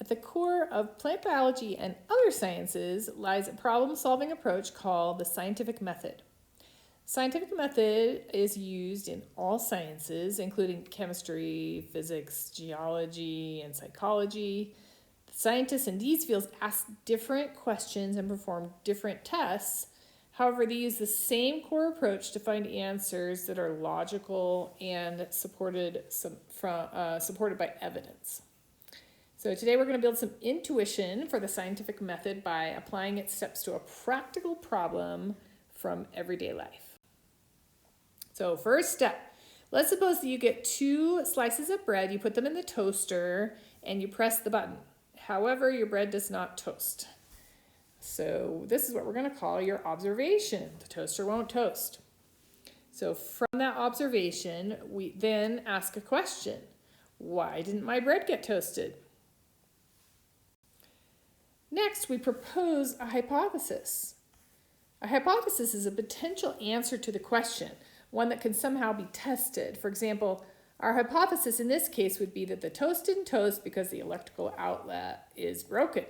At the core of plant biology and other sciences lies a problem-solving approach called the scientific method. Scientific method is used in all sciences, including chemistry, physics, geology, and psychology. Scientists in these fields ask different questions and perform different tests. However, they use the same core approach to find answers that are logical and supported by evidence. So today we're going to build some intuition for the scientific method by applying its steps to a practical problem from everyday life. So first step, let's suppose that you get 2 slices of bread, you put them in the toaster, and you press the button. However, your bread does not toast. So this is what we're going to call your observation. The toaster won't toast. So from that observation, we then ask a question. Why didn't my bread get toasted? Next, we propose a hypothesis. A hypothesis is a potential answer to the question, one that can somehow be tested. For example, our hypothesis in this case would be that the toast didn't toast because the electrical outlet is broken.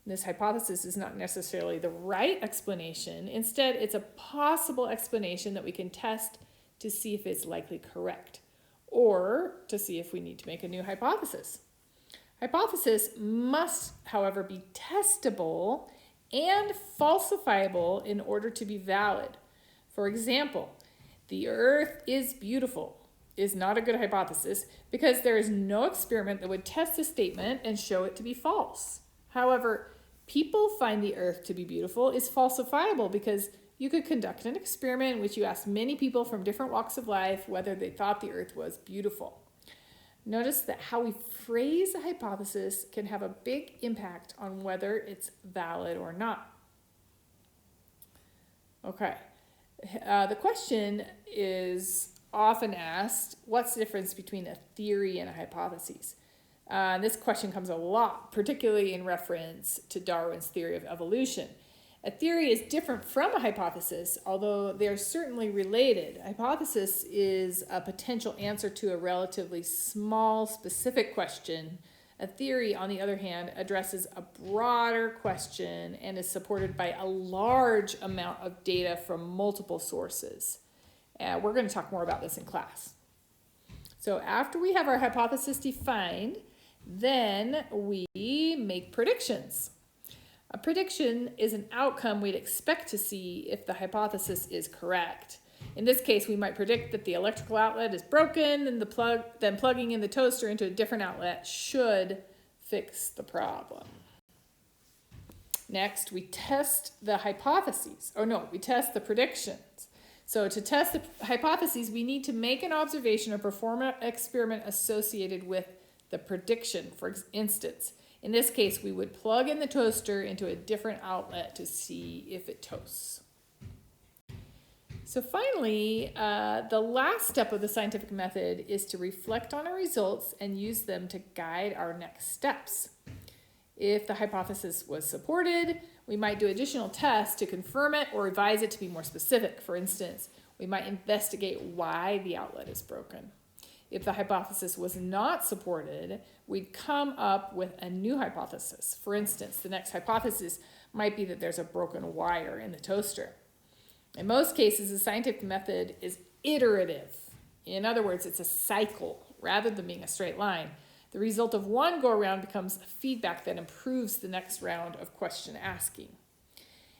This hypothesis is not necessarily the right explanation. Instead, it's a possible explanation that we can test to see if it's likely correct, or to see if we need to make a new hypothesis. Hypothesis must, however, be testable and falsifiable in order to be valid. For example, the earth is beautiful is not a good hypothesis because there is no experiment that would test a statement and show it to be false. However, people find the earth to be beautiful is falsifiable because you could conduct an experiment in which you ask many people from different walks of life whether they thought the earth was beautiful. Notice that how we phrase a hypothesis can have a big impact on whether it's valid or not. Okay, the question is often asked, what's the difference between a theory and a hypothesis? This question comes a lot, particularly in reference to Darwin's theory of evolution. A theory is different from a hypothesis, although they're certainly related. A hypothesis is a potential answer to a relatively small, specific question. A theory, on the other hand, addresses a broader question and is supported by a large amount of data from multiple sources. We're going to talk more about this in class. So after we have our hypothesis defined, then we make predictions. A prediction is an outcome we'd expect to see if the hypothesis is correct. In this case, we might predict that the electrical outlet is broken and then plugging in the toaster into a different outlet should fix the problem. Next, we test the hypotheses. We test the predictions. So to test the hypotheses, we need to make an observation or perform an experiment associated with the prediction. For instance, in this case, we would plug in the toaster into a different outlet to see if it toasts. So finally, the last step of the scientific method is to reflect on our results and use them to guide our next steps. If the hypothesis was supported, we might do additional tests to confirm it or revise it to be more specific. For instance, we might investigate why the outlet is broken. If the hypothesis was not supported, we'd come up with a new hypothesis. For instance, the next hypothesis might be that there's a broken wire in the toaster. In most cases, the scientific method is iterative. In other words, it's a cycle rather than being a straight line. The result of one go-around becomes feedback that improves the next round of question asking.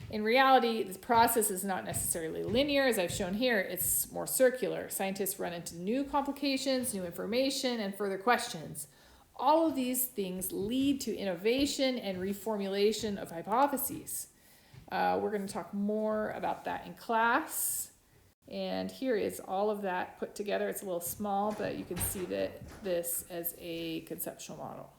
In reality, the process is not necessarily linear. As I've shown here, it's more circular. Scientists run into new complications, new information, and further questions. All of these things lead to innovation and reformulation of hypotheses. We're going to talk more about that in class. And here is all of that put together. It's a little small, but you can see this as a conceptual model.